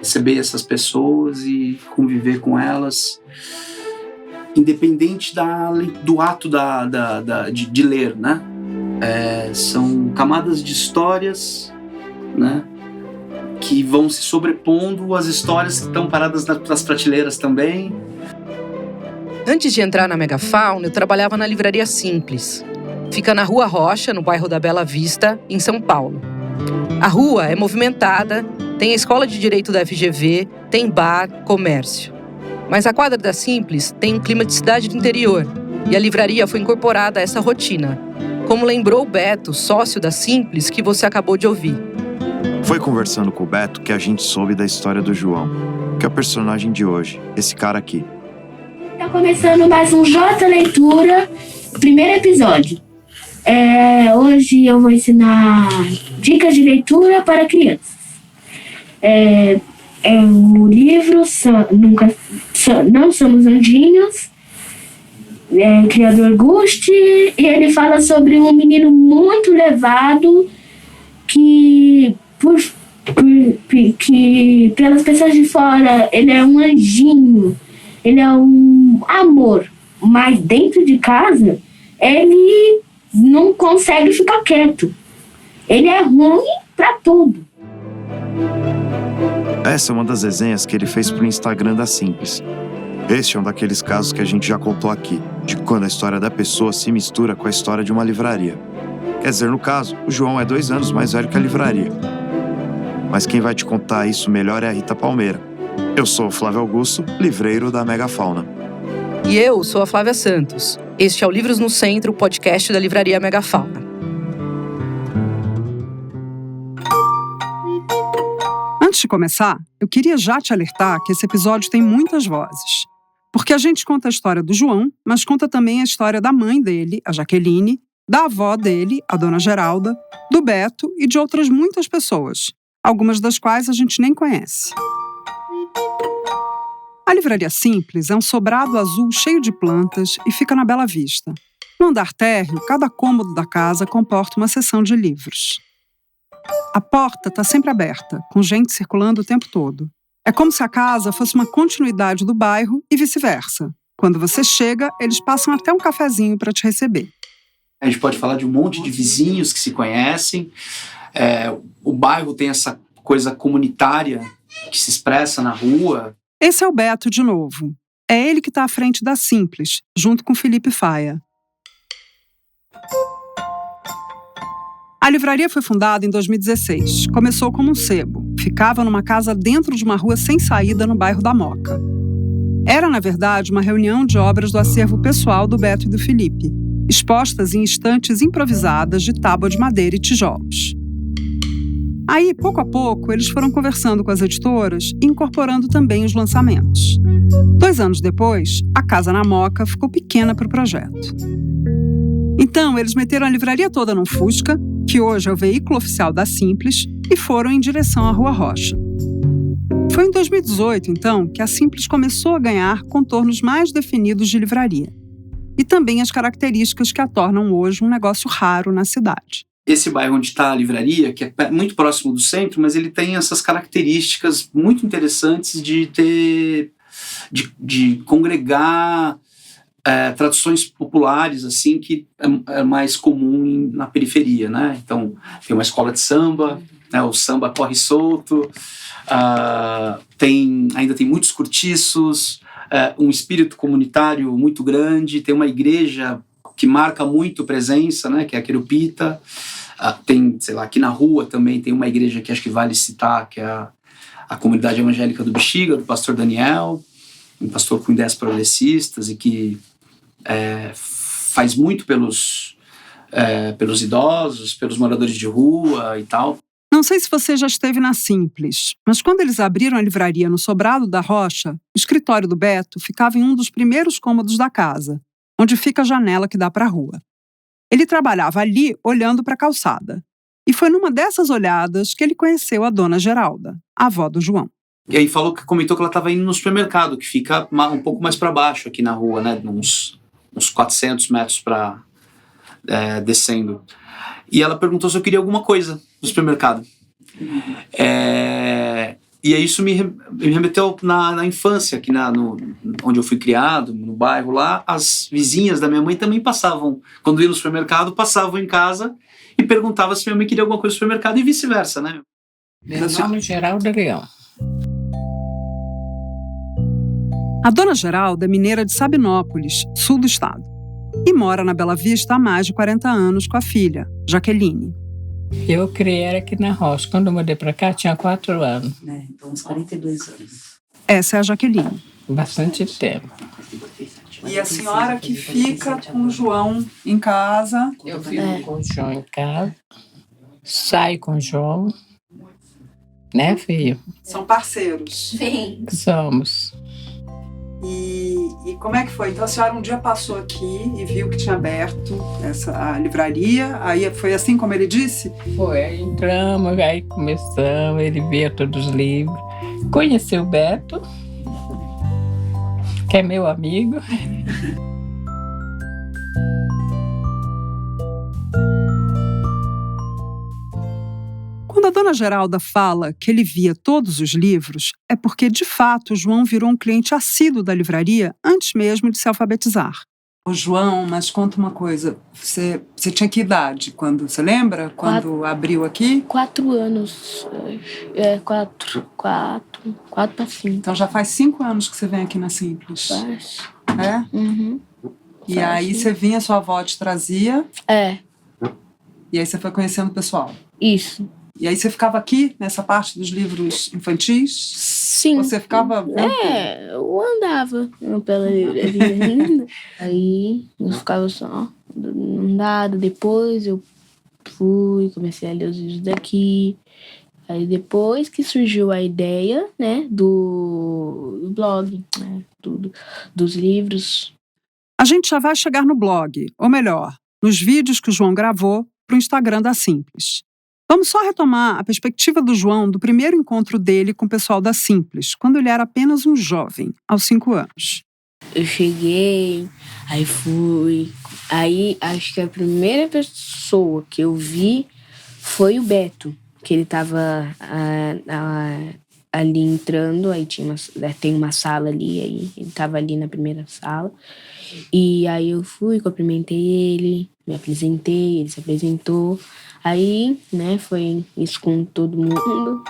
receber essas pessoas e conviver com elas, independente do ato de ler, né? São camadas de histórias, né, que vão se sobrepondo às histórias que estão paradas nas prateleiras também. Antes de entrar na Megafauna, eu trabalhava na Livraria Simples. Fica na Rua Rocha, no bairro da Bela Vista, em São Paulo. A rua é movimentada, tem a Escola de Direito da FGV, tem bar, comércio. Mas a quadra da Simples tem um clima de cidade do interior e a livraria foi incorporada a essa rotina, como lembrou o Beto, sócio da Simples, que você acabou de ouvir. Foi conversando com o Beto que a gente soube da história do João, que é o personagem de hoje, esse cara aqui. Tá começando mais um J Leitura, primeiro episódio. Hoje eu vou ensinar dicas de leitura para crianças. O livro Não Somos Anjinhos, criador Gusti, e ele fala sobre um menino muito levado que pelas pessoas de fora ele é um anjinho, ele é um amor, mas dentro de casa ele não consegue ficar quieto. Ele é ruim pra tudo. Essa é uma das resenhas que ele fez pro Instagram da Simples. Este é um daqueles casos que a gente já contou aqui, de quando a história da pessoa se mistura com a história de uma livraria. Quer dizer, no caso, o João é 2 anos mais velho que a livraria. Mas quem vai te contar isso melhor é a Rita Palmeira. Eu sou o Flávio Augusto, livreiro da Megafauna. E eu sou a Flávia Santos. Este é o Livros no Centro, o podcast da Livraria Megafauna. Antes de começar, eu queria já te alertar que esse episódio tem muitas vozes. Porque a gente conta a história do João, mas conta também a história da mãe dele, a Jaqueline, da avó dele, a dona Geralda, do Beto e de outras muitas pessoas, algumas das quais a gente nem conhece. A Livraria Simples é um sobrado azul cheio de plantas e fica na Bela Vista. No andar térreo, cada cômodo da casa comporta uma seção de livros. A porta está sempre aberta, com gente circulando o tempo todo. É como se a casa fosse uma continuidade do bairro e vice-versa. Quando você chega, eles passam até um cafezinho para te receber. A gente pode falar de um monte de vizinhos que se conhecem. O bairro tem essa coisa comunitária que se expressa na rua. Esse é o Beto de novo. É ele que está à frente da Simples, junto com Felipe Faia. A livraria foi fundada em 2016. Começou como um sebo. Ficava numa casa dentro de uma rua sem saída no bairro da Moca. Era, na verdade, uma reunião de obras do acervo pessoal do Beto e do Felipe, expostas em estantes improvisadas de tábua de madeira e tijolos. Aí, pouco a pouco, eles foram conversando com as editoras e incorporando também os lançamentos. 2 anos depois, a casa na Moca ficou pequena para o projeto. Então, eles meteram a livraria toda num Fusca, que hoje é o veículo oficial da Simples, e foram em direção à Rua Rocha. Foi em 2018, então, que a Simples começou a ganhar contornos mais definidos de livraria. E também as características que a tornam hoje um negócio raro na cidade. Esse bairro onde está a livraria, que é muito próximo do centro, mas ele tem essas características muito interessantes de congregar tradições populares, assim, que é mais comum na periferia, né? Então, tem uma escola de samba, né? O samba corre solto, ainda tem muitos cortiços, um espírito comunitário muito grande, tem uma igreja que marca muito presença, né? Que é a Querupita. Tem, sei lá, aqui na rua também tem uma igreja que acho que vale citar, que é a Comunidade Evangélica do Bexiga, do pastor Daniel, um pastor com ideias progressistas e que faz muito pelos idosos, pelos moradores de rua e tal. Não sei se você já esteve na Simples, mas quando eles abriram a livraria no Sobrado da Rocha, o escritório do Beto ficava em um dos primeiros cômodos da casa, onde fica a janela que dá para a rua. Ele trabalhava ali olhando para a calçada. E foi numa dessas olhadas que ele conheceu a dona Geralda, a avó do João. E aí comentou que ela estava indo no supermercado, que fica um pouco mais para baixo aqui na rua, né? Uns 400 metros descendo. E ela perguntou se eu queria alguma coisa no supermercado. E aí isso me remeteu na infância, aqui onde eu fui criado, no bairro lá. As vizinhas da minha mãe também passavam, quando ia no supermercado, passavam em casa e perguntavam se minha mãe queria alguma coisa no supermercado e vice-versa, né? Meu nome é Geralda Leão. A dona Geralda é mineira de Sabinópolis, sul do estado, e mora na Bela Vista há mais de 40 anos com a filha, Jaqueline. Eu criei ela aqui na roça. Quando eu mudei pra cá, tinha 4 anos. Então, uns 42 anos. Essa é a Jaqueline. Bastante tempo. E a senhora que fica com o João em casa? Eu fico com o João em casa, saio com o João, né, filho? São parceiros. Sim. Somos. E como é que foi? Então a senhora um dia passou aqui e viu que tinha aberto a livraria, aí foi assim como ele disse? Foi, aí entramos, aí começamos, ele via todos os livros, conheceu o Beto, que é meu amigo. Quando a dona Geralda fala que ele via todos os livros, é porque, de fato, o João virou um cliente assíduo da livraria antes mesmo de se alfabetizar. Ô João, mas conta uma coisa, você tinha que idade? Você lembra? Quando abriu aqui? 4 anos. 4 para 5. Então já faz 5 anos que você vem aqui na Simples. Faz. É? Uhum. E aí você vinha, sua avó te trazia, É, e aí você foi conhecendo o pessoal. isso. E aí você ficava aqui, nessa parte dos livros infantis? Sim. Você ficava... Eu andava pela livraria ainda. Aí eu ficava só andado. Depois eu comecei a ler os livros daqui. Aí depois que surgiu a ideia, né, do blog, né, dos livros. A gente já vai chegar no blog, ou melhor, nos vídeos que o João gravou para o Instagram da Simples. Vamos só retomar a perspectiva do João do primeiro encontro dele com o pessoal da Simples, quando ele era apenas um jovem, aos 5 anos. Eu cheguei, aí fui. Aí acho que a primeira pessoa que eu vi foi o Beto, que ele tava ali entrando, aí tem uma sala ali, aí ele tava ali na primeira sala. E aí eu fui, cumprimentei ele, me apresentei, ele se apresentou. Aí, né, foi isso com todo mundo.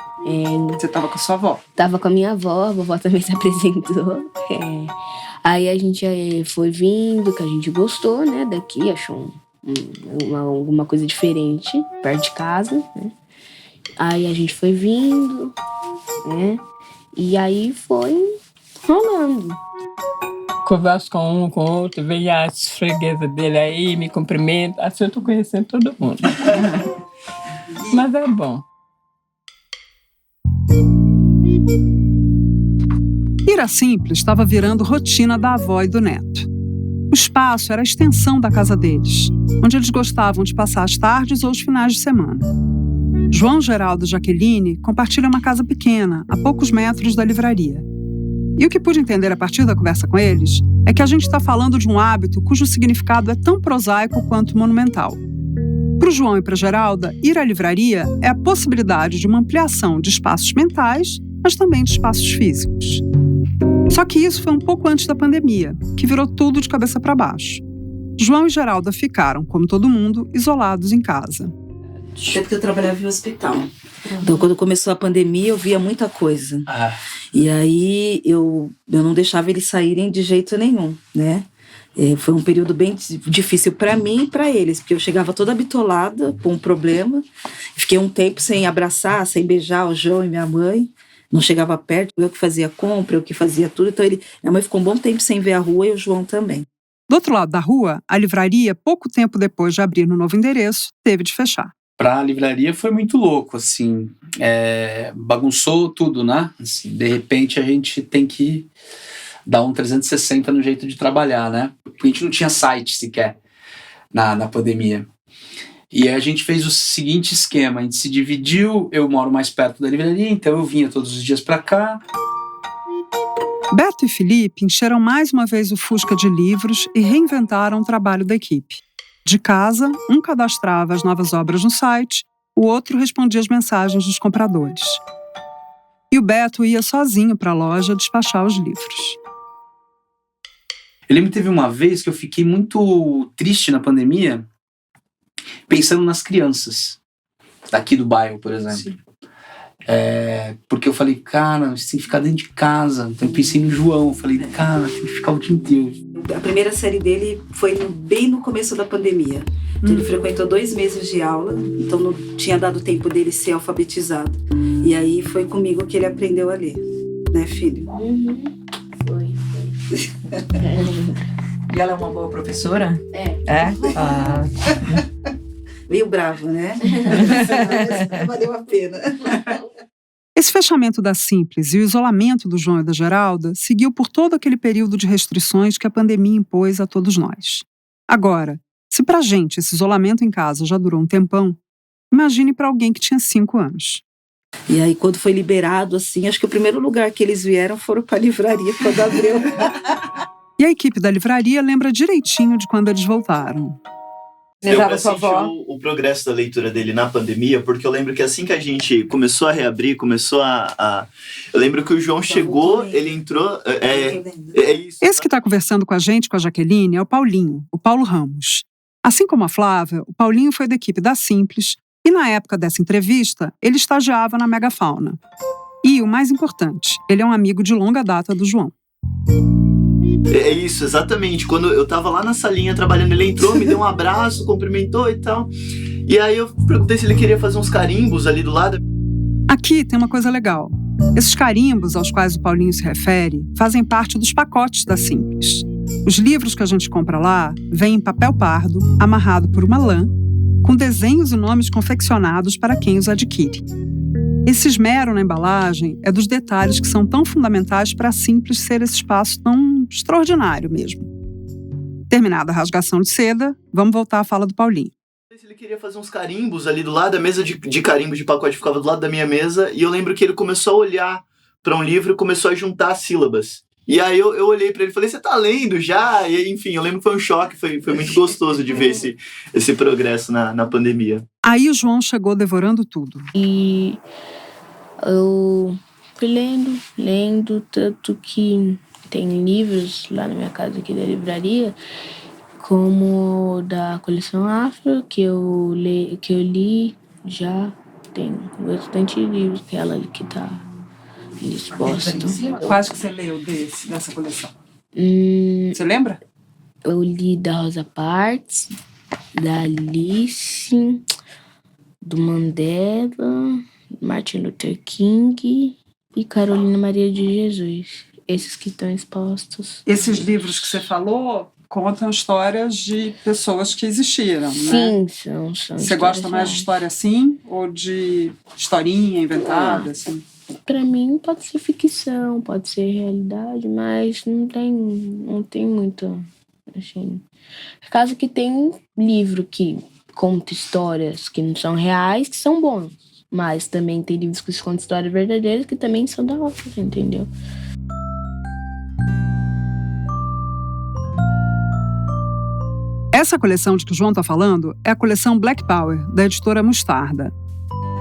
Você estava com a sua avó? Tava com a minha avó, a vovó também se apresentou. Aí a gente foi vindo, que a gente gostou, né, daqui, achou alguma coisa diferente, perto de casa, né. Aí a gente foi vindo, né, e aí foi rolando. Converso com um, com o outro, vem as freguesas dele aí, me cumprimenta. Assim eu tô conhecendo todo mundo. Mas é bom. Ir à Simples estava virando rotina da avó e do neto. O espaço era a extensão da casa deles, onde eles gostavam de passar as tardes ou os finais de semana. João, Geraldo e Jaqueline compartilham uma casa pequena, a poucos metros da livraria. E o que pude entender a partir da conversa com eles é que a gente está falando de um hábito cujo significado é tão prosaico quanto monumental. Para o João e para a Geralda, ir à livraria é a possibilidade de uma ampliação de espaços mentais, mas também de espaços físicos. Só que isso foi um pouco antes da pandemia, que virou tudo de cabeça para baixo. João e Geralda ficaram, como todo mundo, isolados em casa. Até porque eu trabalhava em hospital. Então, quando começou a pandemia, eu via muita coisa. E aí, eu não deixava eles saírem de jeito nenhum, né? Foi um período bem difícil para mim e para eles, porque eu chegava toda bitolada com um problema. Fiquei um tempo sem abraçar, sem beijar o João e minha mãe. Não chegava perto, eu que fazia compra, eu que fazia tudo. Então, minha mãe ficou um bom tempo sem ver a rua e o João também. Do outro lado da rua, a livraria, pouco tempo depois de abrir no novo endereço, teve de fechar. Para a livraria foi muito louco, assim, bagunçou tudo, né? Assim, de repente a gente tem que dar um 360 no jeito de trabalhar, né? Porque a gente não tinha site sequer na pandemia. E aí a gente fez o seguinte esquema, a gente se dividiu, eu moro mais perto da livraria, então eu vinha todos os dias para cá. Beto e Felipe encheram mais uma vez o Fusca de livros e reinventaram o trabalho da equipe. De casa, um cadastrava as novas obras no site, o outro respondia as mensagens dos compradores. E o Beto ia sozinho para a loja despachar os livros. Eu lembro que teve uma vez que eu fiquei muito triste na pandemia, pensando nas crianças daqui do bairro, por exemplo. Porque eu falei, cara, você tem que ficar dentro de casa. Então eu pensei no João, eu falei, cara, tem que ficar o dia inteiro. A primeira série dele foi bem no começo da pandemia. Então ele frequentou 2 meses de aula, então não tinha dado tempo dele ser alfabetizado. E aí foi comigo que ele aprendeu a ler, né, filho? Foi. E ela é uma boa professora? É. Meio bravo, né? Valeu a pena. Esse fechamento da Simples e o isolamento do João e da Geralda seguiu por todo aquele período de restrições que a pandemia impôs a todos nós. Agora, se pra gente esse isolamento em casa já durou um tempão, imagine pra alguém que tinha 5 anos. E aí, quando foi liberado, assim, acho que o primeiro lugar que eles vieram foram para a livraria, quando abriu. E a equipe da livraria lembra direitinho de quando eles voltaram. Eu senti o progresso da leitura dele na pandemia, porque eu lembro que assim que a gente começou a reabrir, eu lembro que o João chegou, ele entrou... isso. Esse que está conversando com a gente, com a Jaqueline, é o Paulinho, o Paulo Ramos. Assim como a Flávia, o Paulinho foi da equipe da Simples e, na época dessa entrevista, ele estagiava na Megafauna. E, o mais importante, ele é um amigo de longa data do João. É isso, exatamente. Quando eu tava lá na salinha trabalhando, ele entrou, me deu um abraço, cumprimentou e tal. E aí eu perguntei se ele queria fazer uns carimbos ali do lado. Aqui tem uma coisa legal. Esses carimbos aos quais o Paulinho se refere fazem parte dos pacotes da Simples. Os livros que a gente compra lá vêm em papel pardo, amarrado por uma lã, com desenhos e nomes confeccionados para quem os adquire. Esse esmero na embalagem é dos detalhes que são tão fundamentais para a Simples ser esse espaço tão extraordinário mesmo. Terminada a rasgação de seda, vamos voltar à fala do Paulinho. Ele queria fazer uns carimbos ali do lado, a mesa de carimbos de pacote ficava do lado da minha mesa, e eu lembro que ele começou a olhar para um livro e começou a juntar sílabas. E aí eu olhei para ele e falei, você tá lendo já? E aí, enfim, eu lembro que foi um choque, foi muito gostoso de ver esse progresso na pandemia. Aí o João chegou devorando tudo. E eu fui lendo, tanto que tem livros lá na minha casa aqui da livraria, como da coleção Afro, que eu li já, tem bastante livros que ela que tá disposto. Quais que você leu dessa coleção? Você lembra? Eu li da Rosa Parks, da Alice, do Mandela, Martin Luther King e Carolina Maria de Jesus. Esses que estão expostos. Esses livros que você falou contam histórias de pessoas que existiram, sim, né? São Você gosta mais de história assim ou de historinha inventada, assim? Pra mim pode ser ficção, pode ser realidade, mas não tem muito, assim. Caso que tem livro que conta histórias que não são reais, que são bons. Mas também tem livros que contam histórias verdadeiras que também são da hora, entendeu? Essa coleção de que o João está falando é a coleção Black Power, da editora Mostarda.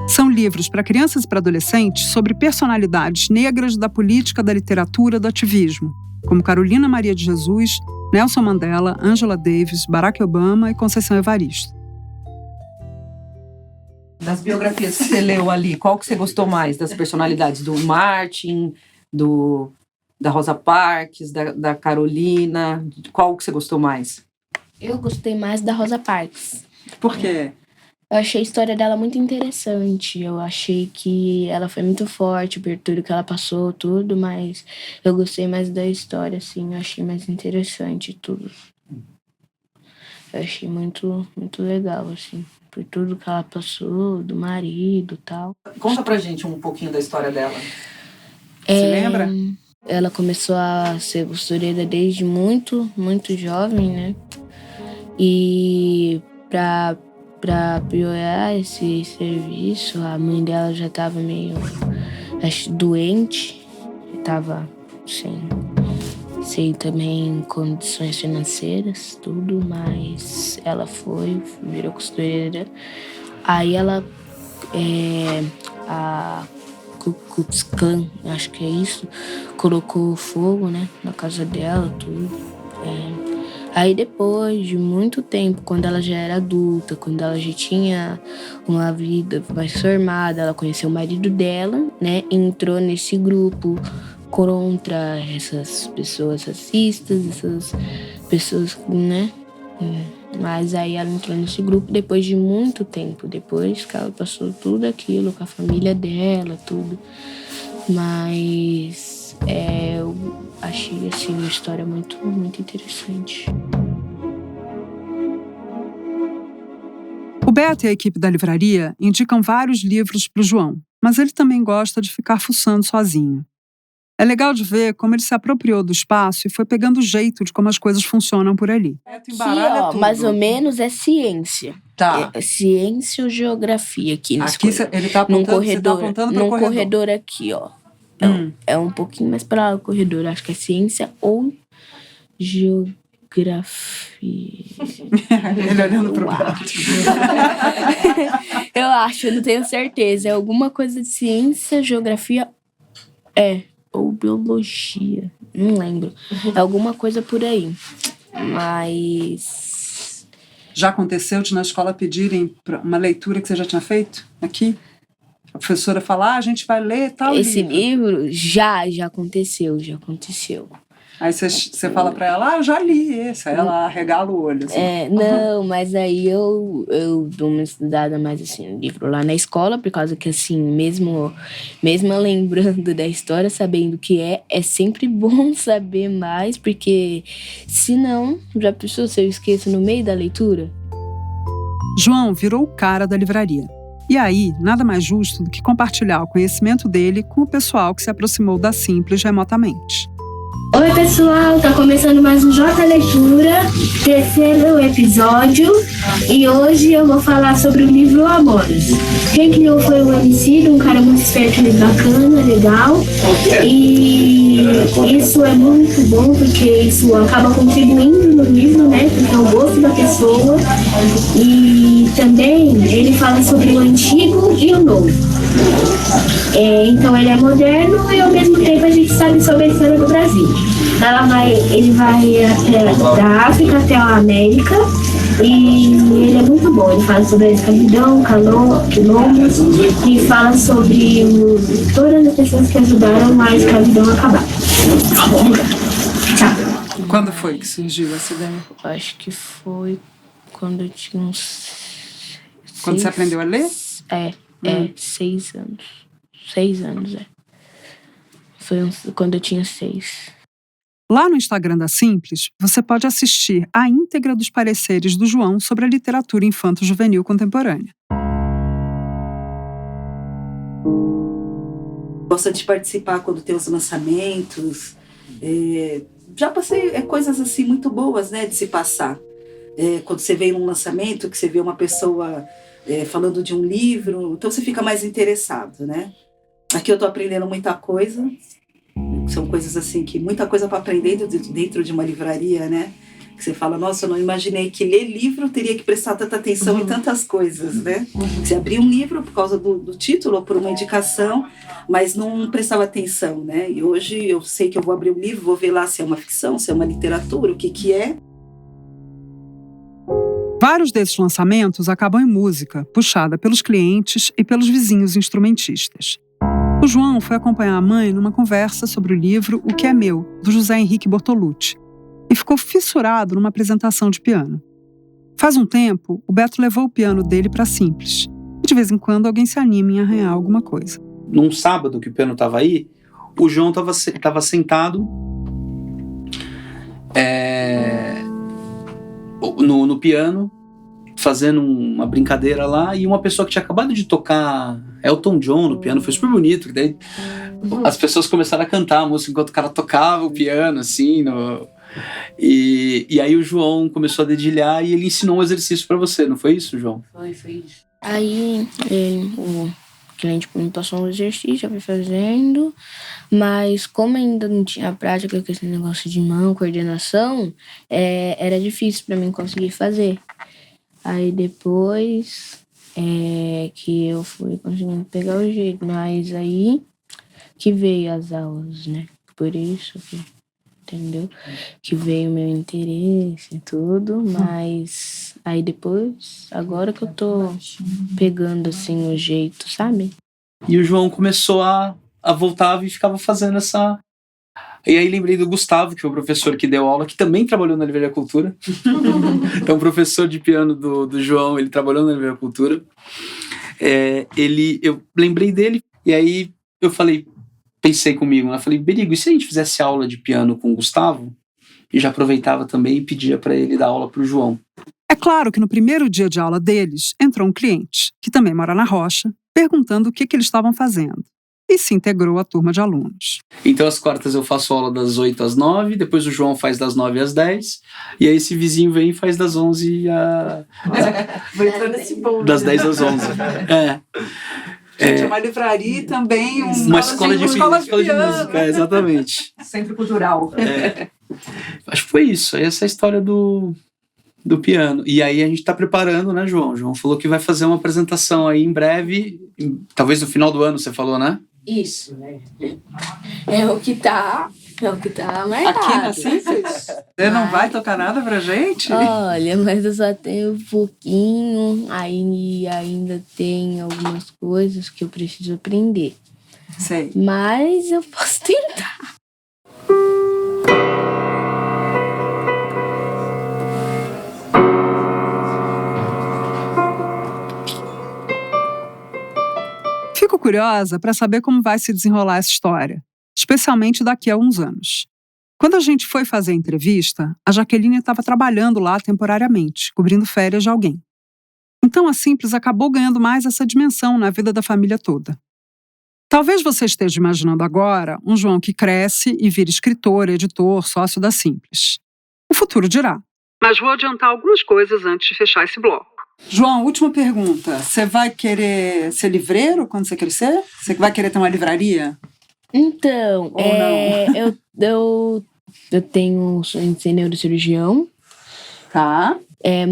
São livros para crianças e para adolescentes sobre personalidades negras da política, da literatura, do ativismo, como Carolina Maria de Jesus, Nelson Mandela, Angela Davis, Barack Obama e Conceição Evaristo. Das biografias que você leu ali, qual que você gostou mais? Das personalidades do Martin, da Rosa Parks, da Carolina? Qual que você gostou mais? Eu gostei mais da Rosa Parks. Por quê? Eu achei a história dela muito interessante. Eu achei que ela foi muito forte por tudo que ela passou, tudo, mas eu gostei mais da história, assim. Eu achei mais interessante tudo. Eu achei muito, muito legal, assim, por tudo que ela passou, do marido e tal. Conta pra gente um pouquinho da história dela. Você lembra? Ela começou a ser costureira desde muito, muito jovem, né? E pra piorar esse serviço, a mãe dela já estava meio doente, estava sem também condições financeiras, tudo, mas ela virou costureira. Aí ela, Ku Klux Klan, acho que é isso, colocou fogo, né, na casa dela, tudo. Aí depois de muito tempo, quando ela já era adulta, quando ela já tinha uma vida mais formada, ela conheceu o marido dela, né, e entrou nesse grupo contra essas pessoas racistas, essas pessoas, né? Mas aí ela entrou nesse grupo depois de muito tempo, depois que ela passou tudo aquilo com a família dela, tudo. Mas eu achei assim uma história muito, muito interessante. O Beto e a equipe da livraria indicam vários livros para o João, mas ele também gosta de ficar fuçando sozinho. É legal de ver como ele se apropriou do espaço e foi pegando o jeito de como as coisas funcionam por ali. Aqui, ó, mais ou menos é ciência. Tá. É ciência ou geografia aqui nesse Aqui ele tá apontando, você tá apontando para o corredor. Corredor aqui, ó. É um pouquinho mais para lá o corredor. Acho que é ciência ou geografia. Ele olhando pro Beto. Eu acho, eu não tenho certeza. É alguma coisa de ciência, geografia... ou biologia, não lembro. É alguma coisa por aí. Mas... Já aconteceu de na escola pedirem uma leitura que você já tinha feito aqui? A professora fala, a gente vai ler tal livro. Esse livro já aconteceu. Aí você fala pra ela, eu já li esse. Aí ela arregala o olho. Assim. Não, mas aí eu dou uma estudada mais assim no livro lá na escola, por causa que assim, mesmo lembrando da história, sabendo que é sempre bom saber mais, porque senão, já pensou se eu esqueço no meio da leitura? João virou o cara da livraria. E aí, nada mais justo do que compartilhar o conhecimento dele com o pessoal que se aproximou da Simples remotamente. Oi pessoal, tá começando mais um J Leitura, terceiro episódio, e hoje eu vou falar sobre o livro Amores. Quem criou foi o Emicida, um cara muito esperto e bacana, legal, e isso é muito bom porque isso acaba contribuindo no livro, né, porque é o gosto da pessoa, e também ele fala sobre o antigo e o novo. Então ele é moderno e ao mesmo tempo a gente sabe sobre a história do Brasil. Ele vai da África até a América e ele é muito bom. Ele fala sobre a escravidão, quilombos e fala sobre todas as pessoas que ajudaram a escravidão a acabar. Tchau. Quando foi que surgiu essa ideia? Acho que foi quando eu tinha uns... Quando você aprendeu a ler? 6 anos. 6 anos, Foi quando eu tinha 6. Lá no Instagram da Simples, você pode assistir a íntegra dos pareceres do João sobre a literatura infanto-juvenil contemporânea. Gosto de participar quando tem os lançamentos. Já passei coisas assim muito boas, né, de se passar. Quando você vem num lançamento, que você vê uma pessoa falando de um livro, então você fica mais interessado, né? Aqui eu tô aprendendo muita coisa. São coisas assim que muita coisa para aprender dentro de uma livraria, né? Que você fala, nossa, eu não imaginei que ler livro teria que prestar tanta atenção em tantas coisas, né? Você abria um livro por causa do título ou por uma indicação, mas não prestava atenção, né? E hoje eu sei que eu vou abrir um livro, vou ver lá se é uma ficção, se é uma literatura, o que é. Vários desses lançamentos acabam em música, puxada pelos clientes e pelos vizinhos instrumentistas. O João foi acompanhar a mãe numa conversa sobre o livro O Que é Meu, do José Henrique Bortolucci, e ficou fissurado numa apresentação de piano. Faz um tempo, o Beto levou o piano dele para Simples, e de vez em quando alguém se anima em arranhar alguma coisa. Num sábado que o piano estava aí, o João estava sentado no piano, fazendo uma brincadeira lá, e uma pessoa que tinha acabado de tocar Elton John no piano, foi super bonito, que daí as pessoas começaram a cantar a música enquanto o cara tocava o piano, assim, e aí o João começou a dedilhar e ele ensinou um exercício pra você, não foi isso, João? Foi isso. Aí o cliente me passou um exercício, eu fui fazendo, mas como ainda não tinha prática com esse negócio de mão, coordenação, era difícil pra mim conseguir fazer. Aí depois que eu fui conseguindo pegar o jeito, mas aí que veio as aulas, né? Por isso que, entendeu? Que veio o meu interesse e tudo, mas aí depois, agora que eu tô pegando assim o jeito, sabe? E o João começou a voltar e ficava fazendo essa... E aí lembrei do Gustavo, que foi o professor que deu aula, que também trabalhou na Livraria Cultura. Então, o professor de piano do João, ele trabalhou na Livraria Cultura. Eu lembrei dele, e aí eu pensei comigo, né? Falei, Berigo, e se a gente fizesse aula de piano com o Gustavo? E já aproveitava também e pedia para ele dar aula para o João. É claro que no primeiro dia de aula deles, entrou um cliente, que também mora na Rocha, perguntando o que eles estavam fazendo. E se integrou à turma de alunos. Então, às quartas eu faço aula das 8 às 9, depois o João faz das 9 às 10, e aí esse vizinho vem e faz das 11 das 10 às 11. Gente, é uma livraria e também uma escola de música, exatamente. Centro cultural. Acho que foi isso, essa é a história do piano. E aí a gente tá preparando, né, João? O João falou que vai fazer uma apresentação aí em breve, talvez no final do ano, você falou, né? Isso, né? É o que tá marcado. Aqui na Simples? Você não vai tocar nada pra gente? Olha, mas eu só tenho um pouquinho, aí ainda tem algumas coisas que eu preciso aprender. Sei. Mas eu posso tentar. Fico curiosa para saber como vai se desenrolar essa história, especialmente daqui a uns anos. Quando a gente foi fazer a entrevista, a Jaqueline estava trabalhando lá temporariamente, cobrindo férias de alguém. Então a Simples acabou ganhando mais essa dimensão na vida da família toda. Talvez você esteja imaginando agora um João que cresce e vira escritor, editor, sócio da Simples. O futuro dirá. Mas vou adiantar algumas coisas antes de fechar esse bloco. João, última pergunta. Você vai querer ser livreiro quando você crescer? Você vai querer ter uma livraria? Então, eu tenho um sonho de ser neurocirurgião. Tá.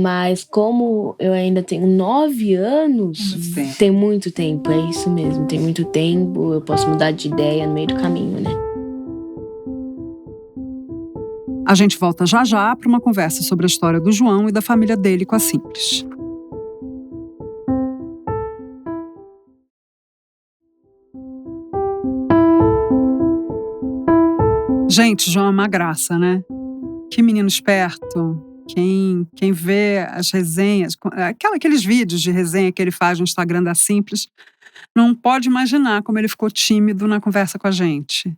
Mas como eu ainda tenho 9 anos, tem muito tempo, é isso mesmo. Tem muito tempo, eu posso mudar de ideia no meio do caminho, né? A gente volta já já para uma conversa sobre a história do João e da família dele com a Simples. Gente, João é uma graça, né? Que menino esperto. Quem vê as resenhas, aqueles vídeos de resenha que ele faz no Instagram da Simples, não pode imaginar como ele ficou tímido na conversa com a gente.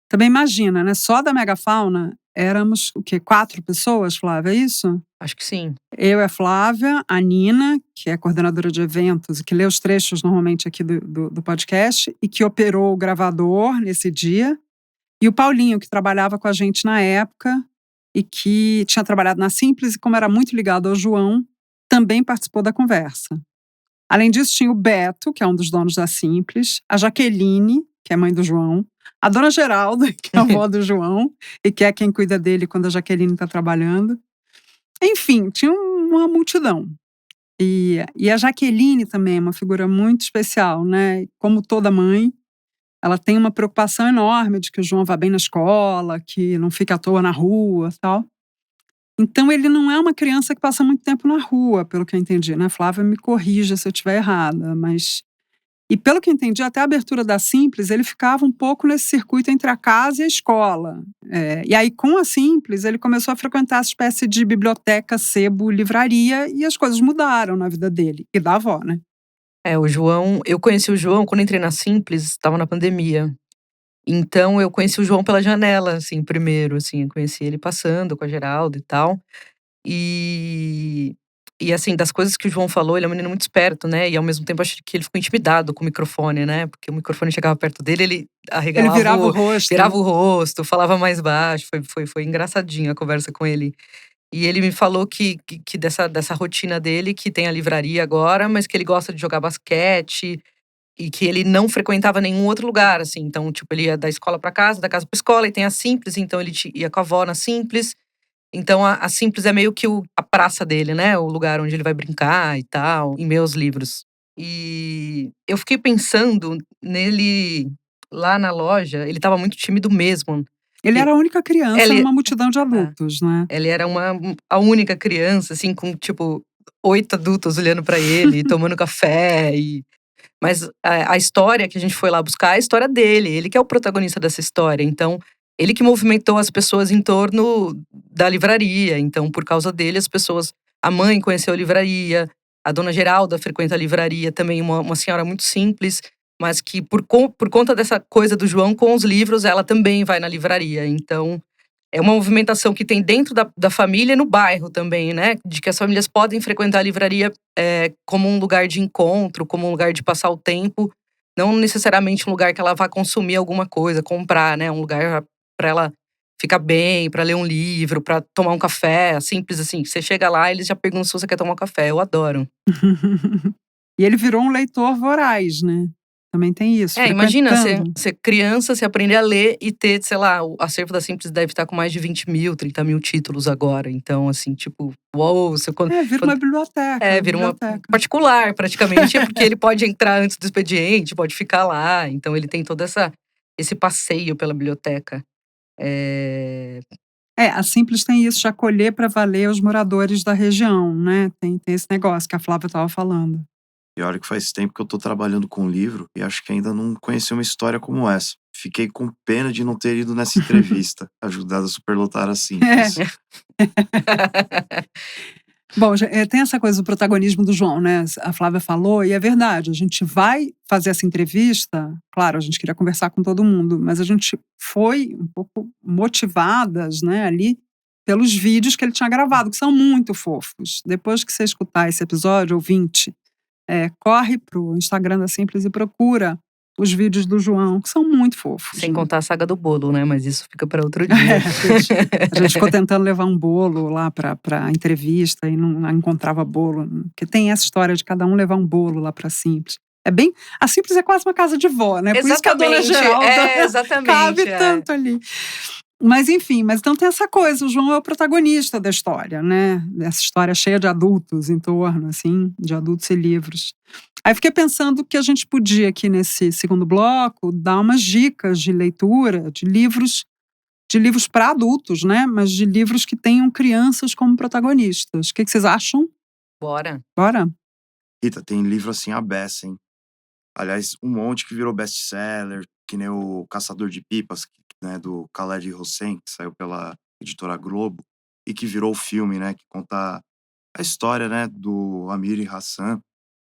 Também imagina, né? Só da Megafauna éramos, 4 pessoas, Flávia, é isso? Acho que sim. Eu e a Flávia, a Nina, que é coordenadora de eventos e que lê os trechos normalmente aqui do podcast e que operou o gravador nesse dia, e o Paulinho, que trabalhava com a gente na época e que tinha trabalhado na Simples e, como era muito ligado ao João, também participou da conversa. Além disso, tinha o Beto, que é um dos donos da Simples, a Jaqueline, que é mãe do João, a dona Geralda, que é a avó do João e que é quem cuida dele quando a Jaqueline está trabalhando. Enfim, tinha uma multidão. E a Jaqueline também é uma figura muito especial, né? Como toda mãe, ela tem uma preocupação enorme de que o João vá bem na escola, que não fique à toa na rua e tal. Então, ele não é uma criança que passa muito tempo na rua, pelo que eu entendi, né? Flávia me corrija se eu estiver errada, mas... E pelo que eu entendi, até a abertura da Simples, ele ficava um pouco nesse circuito entre a casa e a escola. E aí, com a Simples, ele começou a frequentar essa espécie de biblioteca, sebo, livraria, e as coisas mudaram na vida dele. E da avó, né? O João, eu conheci o João quando entrei na Simples, estava na pandemia. Então eu conheci o João pela janela, assim, primeiro, assim, eu conheci ele passando com a Geralda e tal. E assim, das coisas que o João falou, ele é um menino muito esperto, né? E ao mesmo tempo acho que ele ficou intimidado com o microfone, né? Porque o microfone chegava perto dele, ele arregalava, ele virava o rosto, falava mais baixo. Foi engraçadinho a conversa com ele. E ele me falou que dessa rotina dele, que tem a livraria agora, mas que ele gosta de jogar basquete e que ele não frequentava nenhum outro lugar, assim. Então, tipo, ele ia da escola pra casa, da casa pra escola, e tem a Simples, então ele ia com a avó na Simples. Então, a Simples é meio que a praça dele, né? O lugar onde ele vai brincar e tal, em meus livros. E eu fiquei pensando nele lá na loja, ele estava muito tímido mesmo. Ele era a única criança Ele- numa multidão de adultos, né? Ele era a única criança, assim, com tipo 8 adultos olhando pra ele, tomando café. Mas a história que a gente foi lá buscar é a história dele. Ele que é o protagonista dessa história. Então, ele que movimentou as pessoas em torno da livraria. Então, por causa dele, a mãe conheceu a livraria, a dona Geralda frequenta a livraria também, uma senhora muito simples, mas que por conta dessa coisa do João com os livros, ela também vai na livraria. Então, é uma movimentação que tem dentro da família e no bairro também, né? De que as famílias podem frequentar a livraria como um lugar de encontro, como um lugar de passar o tempo. Não necessariamente um lugar que ela vá consumir alguma coisa, comprar, né? Um lugar para ela ficar bem, para ler um livro, para tomar um café. Simples assim. Você chega lá, eles já perguntam se você quer tomar um café. Eu adoro. E ele virou um leitor voraz, né? Também tem isso. Imagina, frequentando. você criança, você aprender a ler e ter, sei lá, o acervo da Simples deve estar com mais de 20 mil, 30 mil títulos agora. Então, assim, tipo, uou, Vira uma biblioteca. Vira uma particular, praticamente, porque ele pode entrar antes do expediente, pode ficar lá. Então, ele tem todo esse passeio pela biblioteca. A Simples tem isso de acolher para valer os moradores da região, né? Tem esse negócio que a Flávia estava falando. E olha que faz tempo que eu tô trabalhando com livro e acho que ainda não conheci uma história como essa. Fiquei com pena de não ter ido nessa entrevista, ajudado a superlotar a Simples. Bom, tem essa coisa do protagonismo do João, né? A Flávia falou, e é verdade. A gente vai fazer essa entrevista, claro, a gente queria conversar com todo mundo, mas a gente foi um pouco motivadas, né, ali, pelos vídeos que ele tinha gravado, que são muito fofos. Depois que você escutar esse episódio, ouvinte, corre pro Instagram da Simples e procura os vídeos do João, que são muito fofos. Sem contar a saga do bolo, né? Mas isso fica para outro dia. A gente ficou tentando levar um bolo lá pra entrevista e não encontrava bolo. Porque tem essa história de cada um levar um bolo lá pra Simples. A Simples é quase uma casa de vó, né? Por isso que a dona Geralda cabe tanto ali. Mas enfim, então tem essa coisa, o João é o protagonista da história, né? Essa história cheia de adultos em torno, assim, de adultos e livros. Aí fiquei pensando que a gente podia aqui nesse segundo bloco dar umas dicas de leitura de livros para adultos, né? Mas de livros que tenham crianças como protagonistas. O que vocês acham? Bora. Rita, tem livro assim a beça, hein? Aliás, um monte que virou best-seller, que nem o Caçador de Pipas, né, do Khaled Hossein, que saiu pela editora Globo, e que virou filme, né, que conta a história, né, do Amir e Hassan.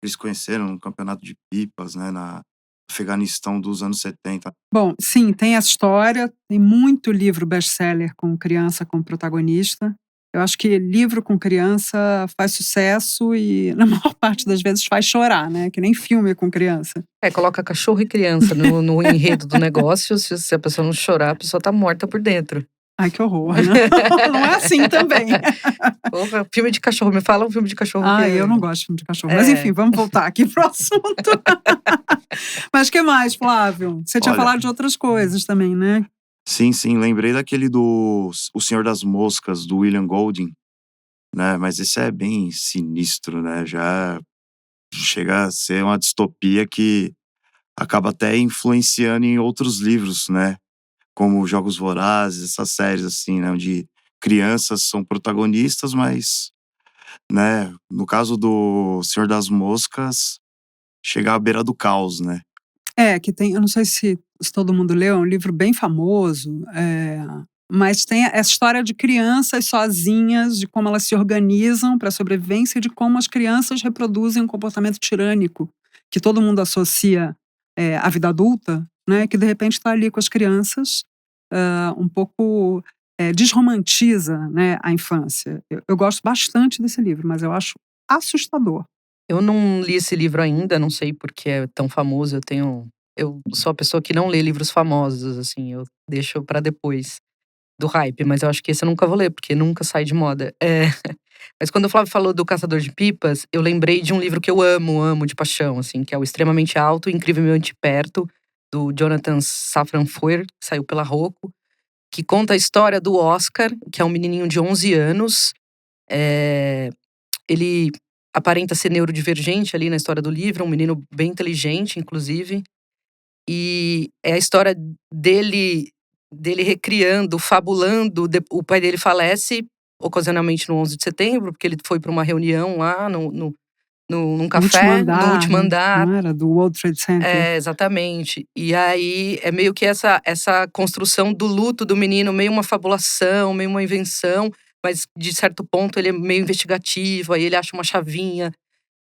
Eles conheceram no campeonato de pipas, né, no Afeganistão dos anos 70. Bom, sim, tem essa história, tem muito livro best-seller com criança como protagonista. Eu acho que livro com criança faz sucesso e, na maior parte das vezes, faz chorar, né? Que nem filme com criança. Coloca cachorro e criança no enredo do negócio. Se a pessoa não chorar, a pessoa tá morta por dentro. Ai, que horror, né? Não é assim também. Porra, filme de cachorro. Me fala um filme de cachorro. Eu não gosto de filme de cachorro. Mas enfim, vamos voltar aqui pro assunto. Mas o que mais, Flávio? Você tinha falado de outras coisas também, né? Sim, lembrei daquele do O Senhor das Moscas, do William Golding, né? Mas esse é bem sinistro, né? Já chega a ser uma distopia que acaba até influenciando em outros livros, né? Como Jogos Vorazes, essas séries assim, né? Onde crianças são protagonistas, mas, né? No caso do Senhor das Moscas, chega à beira do caos, né? Que tem, eu não sei se todo mundo leu, é um livro bem famoso, mas tem essa história de crianças sozinhas, de como elas se organizam para a sobrevivência e de como as crianças reproduzem um comportamento tirânico que todo mundo associa à vida adulta, né, que de repente está ali com as crianças, um pouco desromantiza, né, a infância. Eu gosto bastante desse livro, mas eu acho assustador. Eu não li esse livro ainda, não sei porque é tão famoso. Eu sou a pessoa que não lê livros famosos, assim, eu deixo pra depois do hype, mas eu acho que esse eu nunca vou ler, porque nunca sai de moda. Mas quando o Flávio falou do Caçador de Pipas, eu lembrei de um livro que eu amo de paixão, assim, que é o Extremamente Alto e Incrivelmente Perto, do Jonathan Safran Foer, que saiu pela Rocco, que conta a história do Oscar, que é um menininho de 11 anos. Ele aparenta ser neurodivergente ali na história do livro, um menino bem inteligente, inclusive. E é a história dele recriando, fabulando. O pai dele falece ocasionalmente no 11 de setembro, porque ele foi para uma reunião lá num café, no último andar. Não era? Do World Trade Center. Exatamente. E aí é meio que essa construção do luto do menino, meio uma fabulação, meio uma invenção, mas de certo ponto ele é meio investigativo, aí ele acha uma chavinha,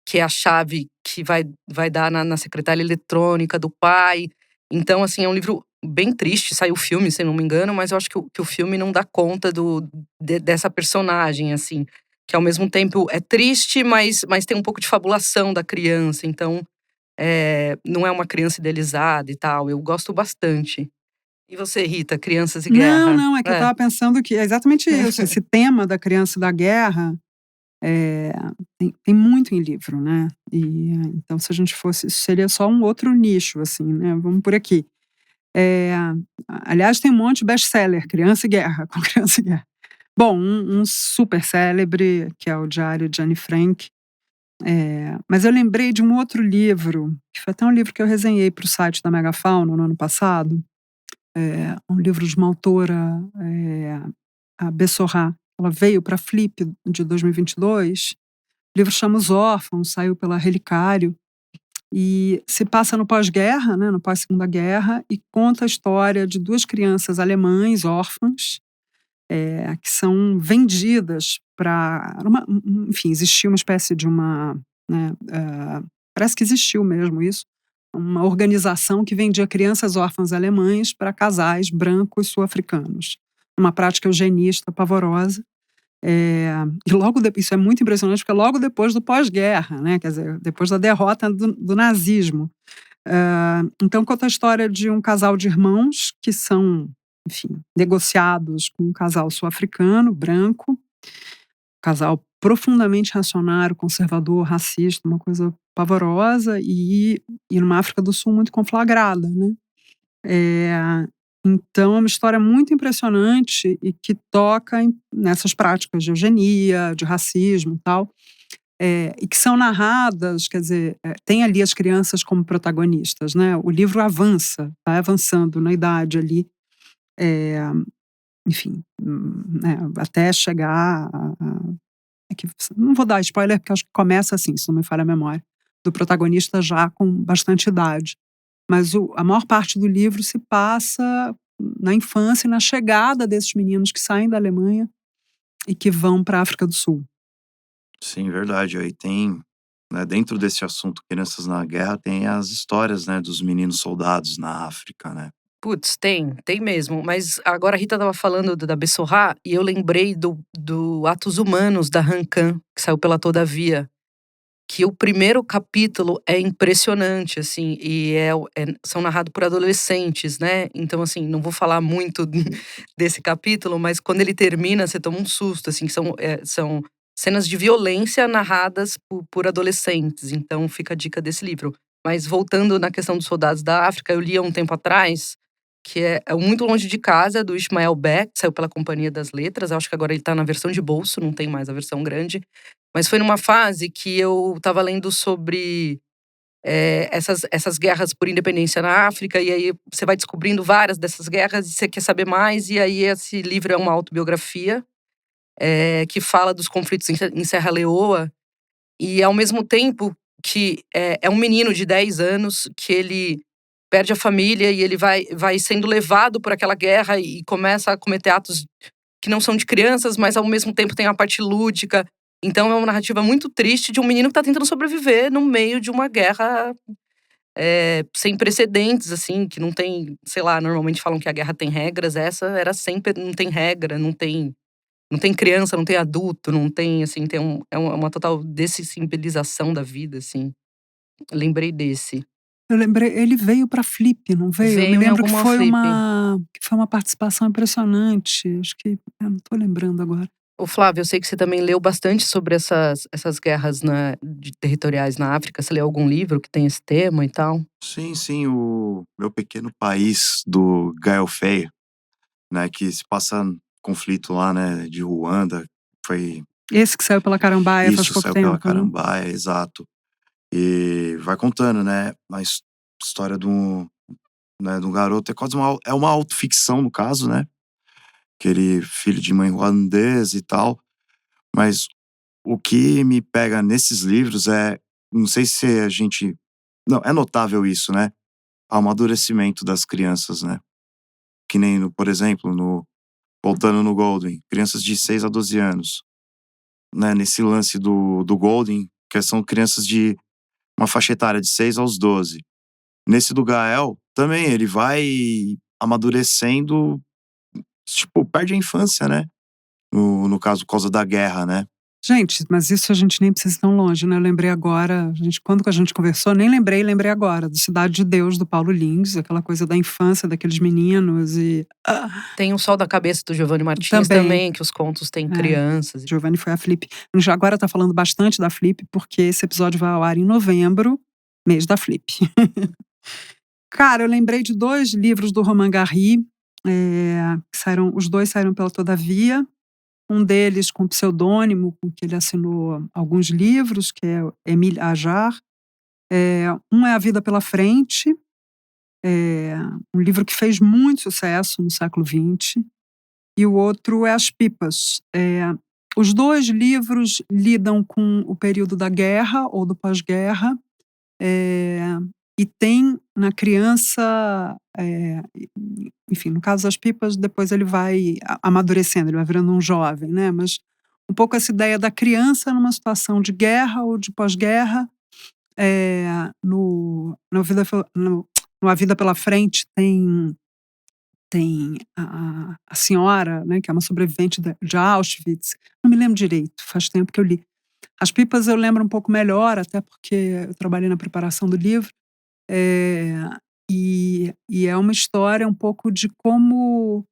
que é a chave que vai dar na secretária eletrônica do pai. Então, assim, é um livro bem triste. Saiu o filme, se não me engano, mas eu acho que o filme não dá conta dessa personagem, assim. Que ao mesmo tempo é triste, mas tem um pouco de fabulação da criança. Então, não é uma criança idealizada e tal. Eu gosto bastante. E você, Rita, crianças e guerra? Não, é que eu tava pensando que é exatamente isso. Esse tema da criança e da guerra tem muito em livro, né? E então, se a gente fosse, isso seria só um outro nicho, assim, né? Vamos por aqui. Aliás, tem um monte de best-seller, Criança e Guerra, com Criança e Guerra. Bom, um super célebre, que é o Diário de Anne Frank. Mas eu lembrei de um outro livro, que foi até um livro que eu resenhei para o site da Megafauna no ano passado. Um livro de uma autora, a Bessorra. Ela veio para a Flip de 2022. O livro chama Os Órfãos, saiu pela Relicário. E se passa no pós-guerra, né, no pós-segunda guerra, e conta a história de duas crianças alemães, órfãs, que são vendidas para... Enfim, existia uma espécie de uma... Né, parece que existiu mesmo isso. Uma organização que vendia crianças órfãs alemães para casais brancos sul-africanos. Uma prática eugenista pavorosa. E logo isso é muito impressionante, porque logo depois do pós-guerra, né? Quer dizer, depois da derrota do nazismo. Então conta a história de um casal de irmãos que são, enfim, negociados com um casal sul-africano, branco, casal profundamente reacionário, conservador, racista, uma coisa pavorosa, e numa África do Sul muito conflagrada, né? Então é uma história muito impressionante e que toca nessas práticas de eugenia, de racismo e tal, e que são narradas, quer dizer, tem ali as crianças como protagonistas, né? O livro avança, vai avançando na idade ali, enfim, né, até chegar não vou dar spoiler, porque acho que começa assim, se não me falha a memória, do protagonista já com bastante idade. Mas a maior parte do livro se passa na infância e na chegada desses meninos que saem da Alemanha e que vão para a África do Sul. Sim, verdade. Aí tem, né, dentro desse assunto Crianças na Guerra, tem as histórias, né, dos meninos soldados na África, né? Putz, tem mesmo. Mas agora a Rita estava falando da Bessorra e eu lembrei do Atos Humanos, da Han Kang, que saiu pela Todavia. Que o primeiro capítulo é impressionante, assim, e são narrados por adolescentes, né? Então, assim, não vou falar muito desse capítulo, mas quando ele termina, você toma um susto, assim, que são cenas de violência narradas por adolescentes. Então, fica a dica desse livro. Mas voltando na questão dos soldados da África, eu li há um tempo atrás, que é Muito Longe de Casa, do Ishmael Beck, saiu pela Companhia das Letras. Eu acho que agora ele tá na versão de bolso, não tem mais a versão grande. Mas foi numa fase que eu estava lendo sobre essas guerras por independência na África, e aí você vai descobrindo várias dessas guerras e você quer saber mais, e aí esse livro é uma autobiografia que fala dos conflitos em Serra Leoa, e ao mesmo tempo que é um menino de 10 anos que ele perde a família e ele vai sendo levado por aquela guerra e começa a cometer atos que não são de crianças, mas ao mesmo tempo tem a parte lúdica. Então é uma narrativa muito triste de um menino que tá tentando sobreviver no meio de uma guerra sem precedentes, assim, que não tem, sei lá, normalmente falam que a guerra tem regras, essa era sempre, não tem regra, não tem criança, não tem adulto, não tem, assim, é uma total dessensibilização da vida, assim. Eu lembrei desse. Eu lembrei, ele veio para Flip, não veio? Veio eu me lembro em que alguma foi Flip. uma participação impressionante. Acho que eu não tô lembrando agora. Ô Flávio, eu sei que você também leu bastante sobre essas guerras territoriais na África. Você leu algum livro que tem esse tema e tal? Sim, o Meu Pequeno País, do Gael Faye, né, que se passa conflito lá, né, de Ruanda, foi... Esse que saiu pela Carambaia faz pouco tempo. Isso, saiu pela Carambaia, né? Exato. E vai contando, né, a história né, do garoto. É quase uma autoficção, no caso, né? Aquele filho de mãe ruandesa e tal. Mas o que me pega nesses livros não sei se a gente... Não, é notável isso, né? O amadurecimento das crianças, né? Que nem, por exemplo, voltando no Golden, crianças de 6 a 12 anos. Né? Nesse lance do Golden, que são crianças de uma faixa etária de 6 aos 12. Nesse do Gael, também ele vai amadurecendo, tipo, perde a infância, né? No caso, por causa da guerra, né? Gente, mas isso a gente nem precisa ir tão longe, né? Eu lembrei agora, quando que a gente conversou, nem lembrei agora, do Cidade de Deus, do Paulo Lins, aquela coisa da infância daqueles meninos e... Tem O Sol da Cabeça, do Giovanni Martins também, que os contos têm crianças. Giovanni foi a Flip. A gente agora tá falando bastante da Flip, porque esse episódio vai ao ar em novembro, mês da Flip. Cara, eu lembrei de 2 livros do Romain Gary, os 2 saíram pela Todavia. Um deles com pseudônimo, com que ele assinou alguns livros, que é Émile Ajar. Um é A Vida pela Frente, um livro que fez muito sucesso no século XX. E o outro é As Pipas. Os 2 livros lidam com o período da guerra ou do pós-guerra, e tem na criança, enfim, no caso das Pipas, depois ele vai amadurecendo, ele vai virando um jovem, né? Mas um pouco essa ideia da criança numa situação de guerra ou de pós-guerra. No A Vida pela Frente tem a senhora, né, que é uma sobrevivente de Auschwitz. Não me lembro direito, faz tempo que eu li. As Pipas eu lembro um pouco melhor, até porque eu trabalhei na preparação do livro. E é uma história um pouco de como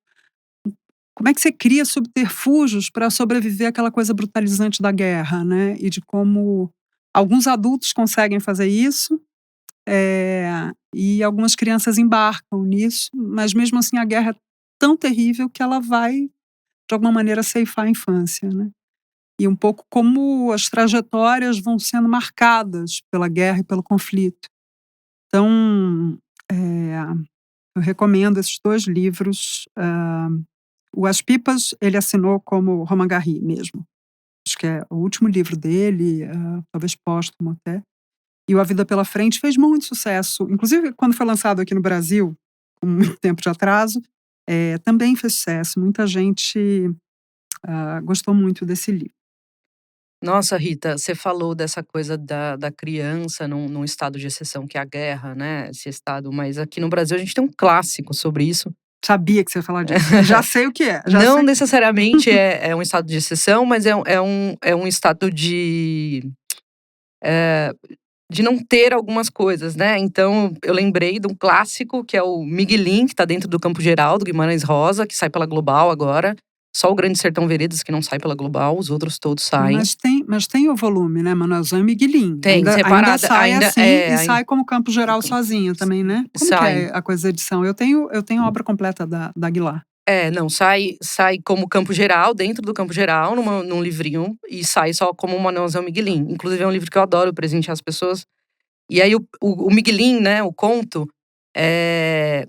é que você cria subterfúgios para sobreviver àquela coisa brutalizante da guerra, né? E de como alguns adultos conseguem fazer isso, e algumas crianças embarcam nisso, mas mesmo assim a guerra é tão terrível que ela vai, de alguma maneira, ceifar a infância, né? E um pouco como as trajetórias vão sendo marcadas pela guerra e pelo conflito. Então, eu recomendo esses 2 livros. O As Pipas, ele assinou como Romain Gary mesmo. Acho que é o último livro dele, talvez póstumo até. E o A Vida pela Frente fez muito sucesso. Inclusive, quando foi lançado aqui no Brasil, com muito tempo de atraso, também fez sucesso. Muita gente gostou muito desse livro. Nossa, Rita, você falou dessa coisa da criança num estado de exceção, que é a guerra, né? Esse estado, mas aqui no Brasil a gente tem um clássico sobre isso. Sabia que você ia falar disso. Já sei o que é. Não necessariamente é um estado de exceção, mas é um estado de não ter algumas coisas, né? Então, eu lembrei de um clássico, que é o Miguelin, que tá dentro do Campo Geral, do Guimarães Rosa, que sai pela Global agora. Só o Grande Sertão Veredas que não sai pela Global, os outros todos saem. Mas tem o volume, né? Manuelzão e Miguelin. Tem, separado. Ainda sai assim e sai como Campo Geral sozinho também, né? Como sai. Que é a coisa da edição? Eu tenho a obra completa da Aguilar. Não, sai como Campo Geral, dentro do Campo Geral, num livrinho, e sai só como Manuelzão e Miguelin. Inclusive é um livro que eu adoro presentear as pessoas. E aí o Miguelin, né, o conto, é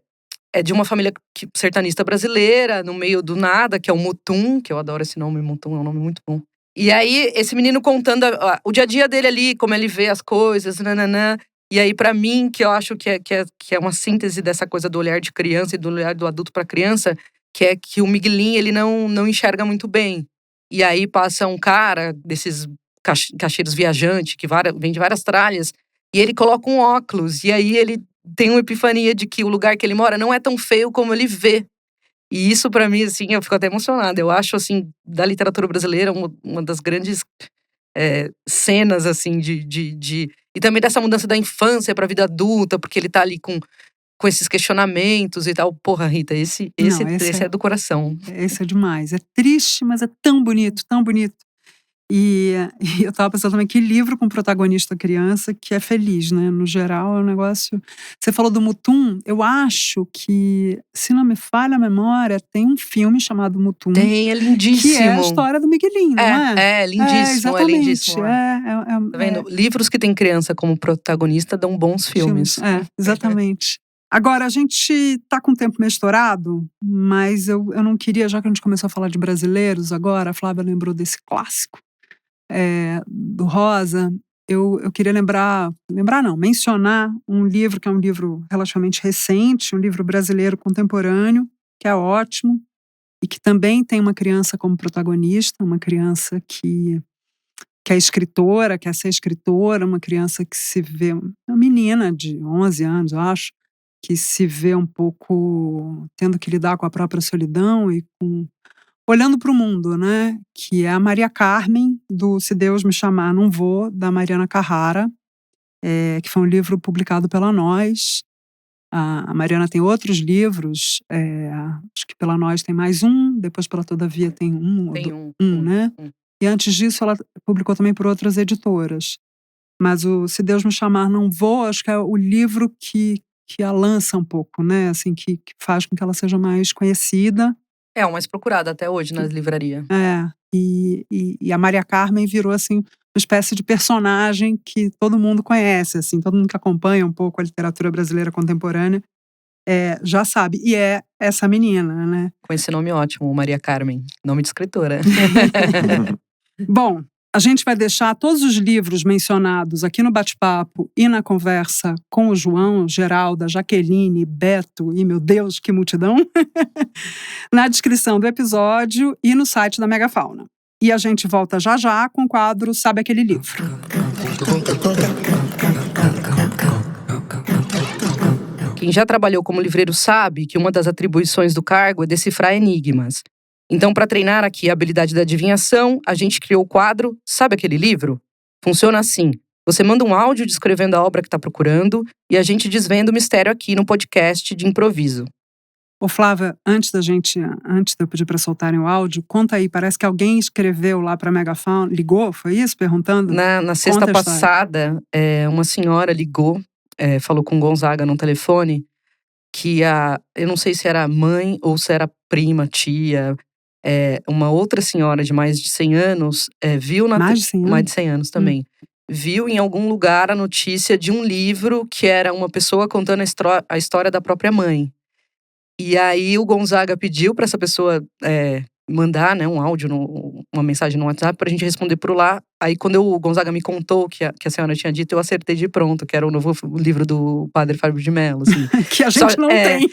de uma família sertanista brasileira, no meio do nada, que é o Mutum, que eu adoro esse nome, Mutum é um nome muito bom. E aí, esse menino contando o dia a dia dele ali, como ele vê as coisas, nananã. E aí, pra mim, que eu acho que é uma síntese dessa coisa do olhar de criança e do olhar do adulto pra criança, que é que o Miguelin, ele não enxerga muito bem. E aí, passa um cara desses caixeiros viajantes, que vem de várias tralhas, e ele coloca um óculos, e aí ele tem uma epifania de que o lugar que ele mora não é tão feio como ele vê. E isso, pra mim, assim, eu fico até emocionada. Eu acho, assim, da literatura brasileira, uma das grandes cenas, assim, e também dessa mudança da infância pra vida adulta, porque ele tá ali com esses questionamentos e tal. Porra, Rita, esse é do coração. Esse é demais. É triste, mas é tão bonito, tão bonito. E eu tava pensando também, que livro com protagonista criança que é feliz, né? No geral, é um negócio... Você falou do Mutum, eu acho que, se não me falha a memória, tem um filme chamado Mutum. Tem, é lindíssimo. Que é a história do Miguelin, não é? É lindíssimo, exatamente. É lindíssimo. Tá vendo? Livros que tem criança como protagonista dão bons filmes. Exatamente. Agora, a gente está com o tempo meio estourado, mas eu não queria, já que a gente começou a falar de brasileiros agora, a Flávia lembrou desse clássico do Rosa, eu queria mencionar um livro que é um livro relativamente recente, um livro brasileiro contemporâneo, que é ótimo, e que também tem uma criança como protagonista, uma criança que é escritora, quer ser escritora, uma criança que se vê, uma menina de 11 anos, eu acho, que se vê um pouco tendo que lidar com a própria solidão e olhando para o mundo, né? Que é a Maria Carmen, do Se Deus Me Chamar Não Vou, da Mariana Carrara, que foi um livro publicado pela Nós. A Mariana tem outros livros, acho que pela Nós tem mais um, depois pela Todavia tem um, né? E antes disso ela publicou também por outras editoras. Mas o Se Deus Me Chamar Não Vou, acho que é o livro que a lança um pouco, né? Assim, que faz com que ela seja mais conhecida. É o mais procurado até hoje nas livrarias. E a Maria Carmen virou assim uma espécie de personagem que todo mundo conhece, assim, todo mundo que acompanha um pouco a literatura brasileira contemporânea já sabe. E é essa menina, né? Com esse nome ótimo, Maria Carmen, nome de escritora. Bom, a gente vai deixar todos os livros mencionados aqui no bate-papo e na conversa com o João, Geralda, Jaqueline, Beto e, meu Deus, que multidão, na descrição do episódio e no site da Megafauna. E a gente volta já já com o quadro Sabe Aquele Livro. Quem já trabalhou como livreiro sabe que uma das atribuições do cargo é decifrar enigmas. Então, para treinar aqui a habilidade da adivinhação, a gente criou o quadro Sabe Aquele Livro? Funciona assim. Você manda um áudio descrevendo a obra que está procurando e a gente desvenda o mistério aqui no podcast de improviso. Ô Flávia, antes de eu pedir para soltarem o áudio, conta aí, parece que alguém escreveu lá para a Megafauna, ligou, foi isso? Perguntando? Na sexta passada, uma senhora ligou, falou com o Gonzaga no telefone, que eu não sei se era mãe ou se era prima, tia, uma outra senhora de mais de 100 anos, viu mais de 100 anos? Mais de 100 anos também. Viu em algum lugar a notícia de um livro que era uma pessoa contando a história da própria mãe. E aí o Gonzaga pediu para essa pessoa mandar, né, um áudio, uma mensagem no WhatsApp pra gente responder por lá. Aí quando o Gonzaga me contou que a senhora tinha dito, eu acertei de pronto, que era o novo livro do Padre Fábio de Mello, assim. Que a gente não tem.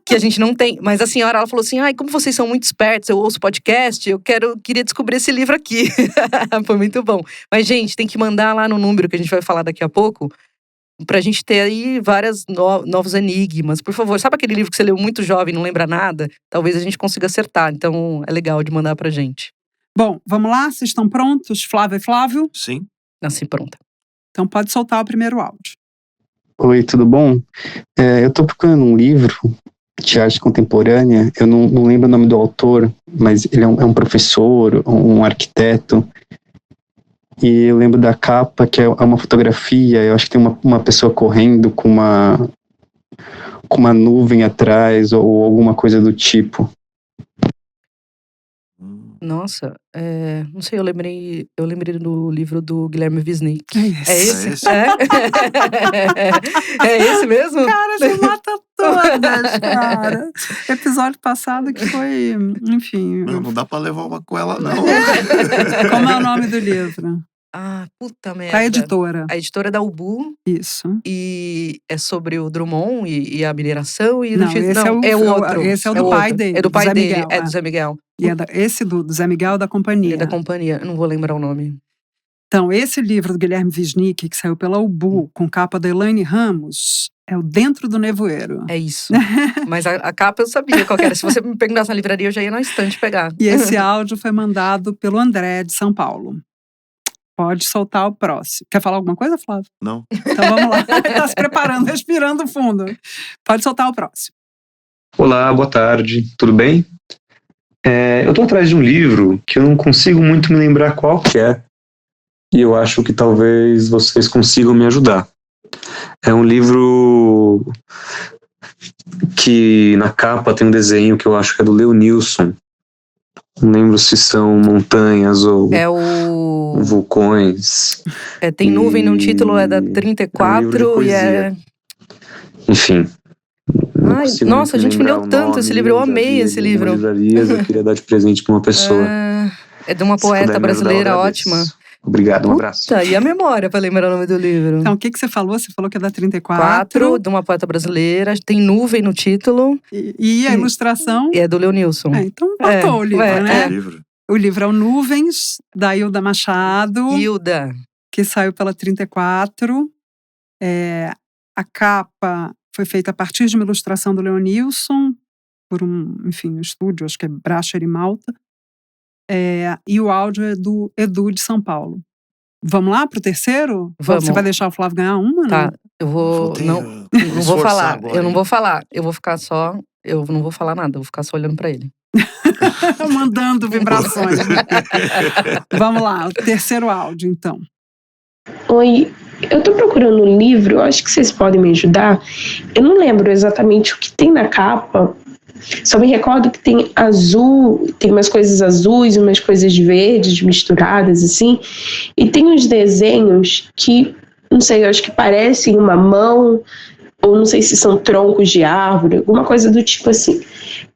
Que a gente não tem. Mas a senhora, ela falou assim, como vocês são muito espertos, eu ouço podcast, eu queria descobrir esse livro aqui. Foi muito bom. Mas, gente, tem que mandar lá no número que a gente vai falar daqui a pouco, pra gente ter aí vários novos enigmas. Por favor, sabe aquele livro que você leu muito jovem e não lembra nada? Talvez a gente consiga acertar, então é legal de mandar pra gente. Bom, vamos lá? Vocês estão prontos, Flávia e Flávio? Sim. Nasci pronta. Então pode soltar o primeiro áudio. Oi, tudo bom? Eu tô procurando um livro de arte contemporânea, eu não lembro o nome do autor, mas ele é um professor, um arquiteto. E eu lembro da capa, que é uma fotografia, eu acho que tem uma pessoa correndo com uma nuvem atrás, ou alguma coisa do tipo. Nossa, não sei, eu lembrei do livro do Guilherme Wisnik. É esse? É esse mesmo? Cara, você mata todas, cara. Episódio passado que foi, enfim... Não dá pra levar uma com ela, não. Como é o nome do livro? Puta merda. Qual é a editora? A editora é da Ubu. Isso. E é sobre o Drummond e a mineração. E não, esse é o outro. Esse é o do pai dele. É do pai dele, Miguel, do Zé Miguel. E esse do Zé Miguel é da companhia. É da companhia, eu não vou lembrar o nome. Então, esse livro do Guilherme Wisnik, que saiu pela Ubu, com capa da Elaine Ramos, é o Dentro do Nevoeiro. É isso. Mas a capa eu sabia qual era. Se você me perguntasse na livraria, eu já ia na estante pegar. E esse áudio foi mandado pelo André, de São Paulo. Pode soltar o próximo. Quer falar alguma coisa, Flávio? Não. Então vamos lá. Está se preparando, respirando fundo. Pode soltar o próximo. Olá, boa tarde. Tudo bem? Eu estou atrás de um livro que eu não consigo muito me lembrar qual que é. E eu acho que talvez vocês consigam me ajudar. É um livro que na capa tem um desenho que eu acho que é do Leonilson. Não lembro se são montanhas ou vulcões. Tem nuvem no título, é da 34 Enfim. Ai, nossa, a gente me deu tanto esse livro. Eu amei esse livro. Livrarias, eu queria dar de presente pra uma pessoa. É de uma poeta brasileira ótima. Obrigado, um abraço. E a memória pra lembrar o nome do livro? Então, o que você falou? Você falou que é da 34. De uma poeta brasileira. Tem nuvem no título. E a ilustração? É do Leonilson. Então, matou o livro, né? O livro é o Nuvens, da Hilda Machado. Hilda. Que saiu pela 34. A capa foi feita a partir de uma ilustração do Leonilson, por um estúdio, acho que é Bracher e Malta. E o áudio é do Edu de São Paulo. Vamos lá pro terceiro? Vamos. Você vai deixar o Flávio ganhar uma, tá, né? Eu vou. Não vou falar. Agora, eu não vou falar. Eu vou ficar só. Eu não vou falar nada, eu vou ficar só olhando pra ele. Mandando vibrações. Vamos lá, o terceiro áudio, então. Oi, eu tô procurando um livro, acho que vocês podem me ajudar. Eu não lembro exatamente o que tem na capa. Só me recordo que tem azul, tem umas coisas azuis, umas coisas verdes misturadas, assim. E tem uns desenhos que, não sei, eu acho que parecem uma mão, ou não sei se são troncos de árvore, alguma coisa do tipo assim.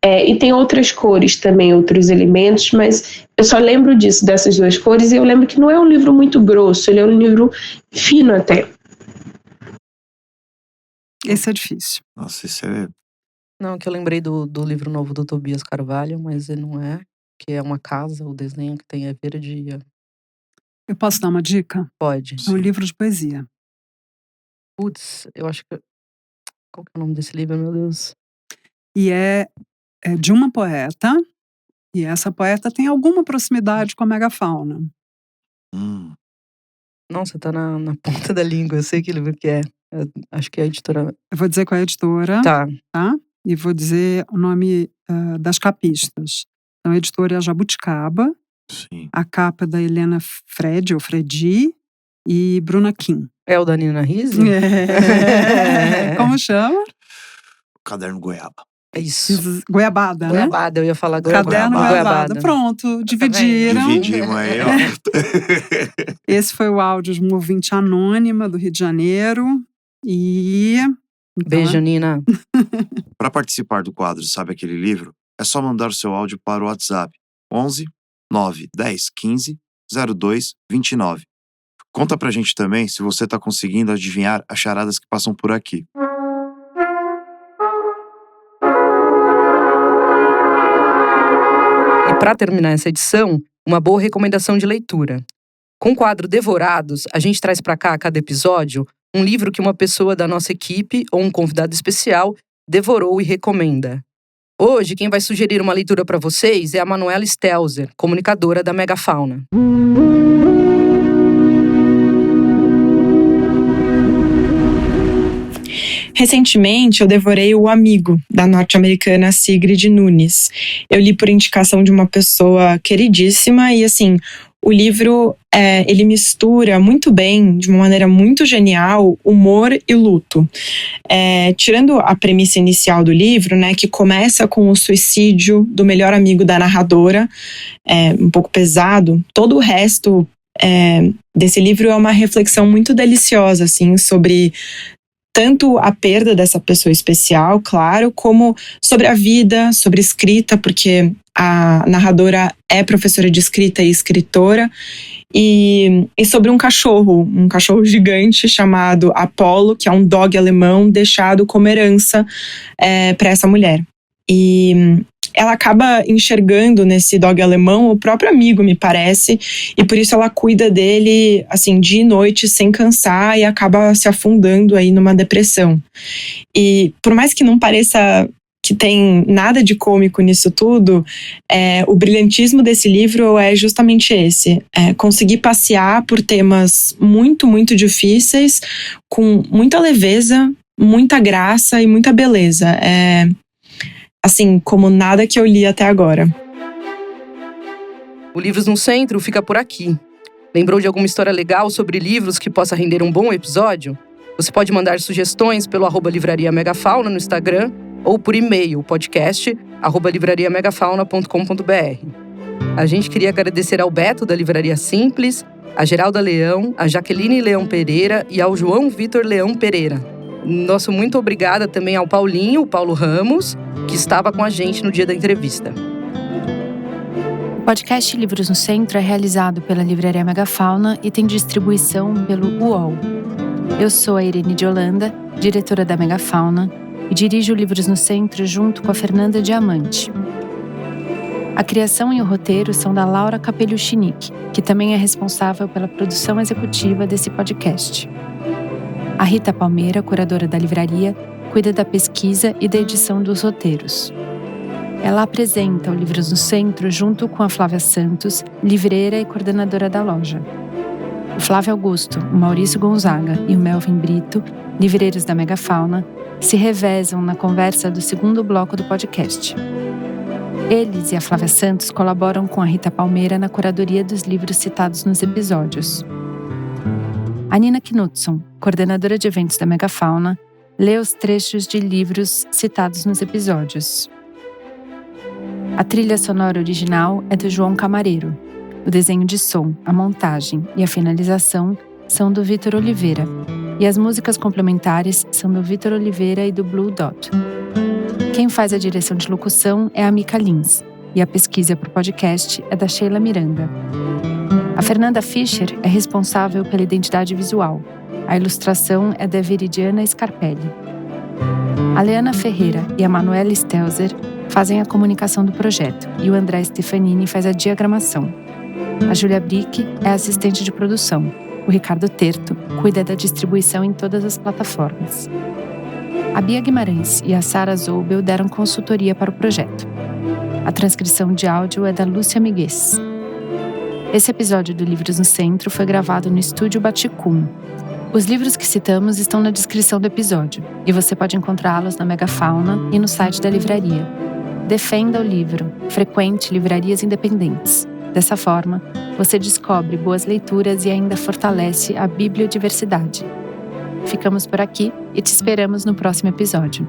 E tem outras cores também, outros elementos, mas eu só lembro disso, dessas duas cores, e eu lembro que não é um livro muito grosso, ele é um livro fino até. Esse é difícil. Nossa, esse é... Não, que eu lembrei do livro novo do Tobias Carvalho, mas ele não é. Que é uma casa, o desenho que tem é verde. Eu posso dar uma dica? Pode. É um livro de poesia. Putz, eu acho que... Qual que é o nome desse livro, meu Deus? E é de uma poeta. E essa poeta tem alguma proximidade com a megafauna. Nossa, tá na ponta da língua. Eu sei que livro que é. Acho que é a editora... Eu vou dizer qual é a editora. Tá. E vou dizer o nome das capistas. Então, a editora é a Jabuticaba. Sim. A capa é da Helena Fred, ou Fredi, e Bruna Kim. É o da Nina Risi? Como chama? Caderno Goiaba. É isso. Goiabada, né? Goiabada, eu ia falar goiabada. Caderno Goiabada. Pronto, dividiram. Dividimos aí, ó. Esse foi o áudio de uma ouvinte anônima do Rio de Janeiro. Beijo, Nina. Para participar do quadro Sabe Aquele Livro, é só mandar o seu áudio para o WhatsApp 11 9 10 15 02 29. Conta pra gente também se você tá conseguindo adivinhar as charadas que passam por aqui. E para terminar essa edição, uma boa recomendação de leitura. Com o quadro Devorados, a gente traz para cá a cada episódio um livro que uma pessoa da nossa equipe ou um convidado especial devorou e recomenda. Hoje, quem vai sugerir uma leitura para vocês é a Manuela Stelzer, comunicadora da Megafauna. Recentemente, eu devorei O Amigo, da norte-americana Sigrid Nunes. Eu li por indicação de uma pessoa queridíssima e, assim, o livro, ele mistura muito bem, de uma maneira muito genial, humor e luto. Tirando a premissa inicial do livro, né, que começa com o suicídio do melhor amigo da narradora, um pouco pesado, todo o resto desse livro é uma reflexão muito deliciosa, assim, sobre tanto a perda dessa pessoa especial, claro, como sobre a vida, sobre escrita, porque a narradora é professora de escrita e escritora, e sobre um cachorro gigante chamado Apollo, que é um dog alemão deixado como herança para essa mulher. E ela acaba enxergando nesse dog alemão o próprio amigo, me parece, e por isso ela cuida dele, assim, dia e noite, sem cansar, e acaba se afundando aí numa depressão. E por mais que não pareça que tem nada de cômico nisso tudo, o brilhantismo desse livro é justamente esse, conseguir passear por temas muito, muito difíceis, com muita leveza, muita graça e muita beleza. Assim, como nada que eu li até agora. O Livros no Centro fica por aqui. Lembrou de alguma história legal sobre livros que possa render um bom episódio? Você pode mandar sugestões pelo @livrariamegafauna no Instagram ou por e-mail, podcast@livrariamegafauna.com.br. A gente queria agradecer ao Beto, da Livraria Simples, a Geralda Leão, a Jaqueline Leão Pereira e ao João Vitor Leão Pereira. Nosso muito obrigada também ao Paulinho, o Paulo Ramos, que estava com a gente no dia da entrevista. O podcast Livros no Centro é realizado pela Livraria Megafauna e tem distribuição pelo UOL. Eu sou a Irene de Holanda, diretora da Megafauna, e dirijo Livros no Centro junto com a Fernanda Diamante. A criação e o roteiro são da Laura Capellucinic, que também é responsável pela produção executiva desse podcast. A Rita Palmeira, curadora da livraria, cuida da pesquisa e da edição dos roteiros. Ela apresenta o Livros no Centro junto com a Flávia Santos, livreira e coordenadora da loja. O Flávio Augusto, o Maurício Gonzaga e o Melvin Brito, livreiros da Megafauna, se revezam na conversa do segundo bloco do podcast. Eles e a Flávia Santos colaboram com a Rita Palmeira na curadoria dos livros citados nos episódios. A Nina Knudson, coordenadora de eventos da Megafauna, lê os trechos de livros citados nos episódios. A trilha sonora original é do João Camareiro. O desenho de som, a montagem e a finalização são do Vitor Oliveira. E as músicas complementares são do Vitor Oliveira e do Blue Dot. Quem faz a direção de locução é a Mica Lins. E a pesquisa para o podcast é da Sheila Miranda. A Fernanda Fischer é responsável pela identidade visual. A ilustração é da Veridiana Scarpelli. A Leana Ferreira e a Manuela Stelzer fazem a comunicação do projeto e o André Stefanini faz a diagramação. A Júlia Brick é assistente de produção. O Ricardo Terto cuida da distribuição em todas as plataformas. A Bia Guimarães e a Sara Zoubel deram consultoria para o projeto. A transcrição de áudio é da Lúcia Miguez. Esse episódio do Livros no Centro foi gravado no Estúdio Baticum. Os livros que citamos estão na descrição do episódio e você pode encontrá-los na Megafauna e no site da livraria. Defenda o livro, frequente livrarias independentes. Dessa forma, você descobre boas leituras e ainda fortalece a bibliodiversidade. Ficamos por aqui e te esperamos no próximo episódio.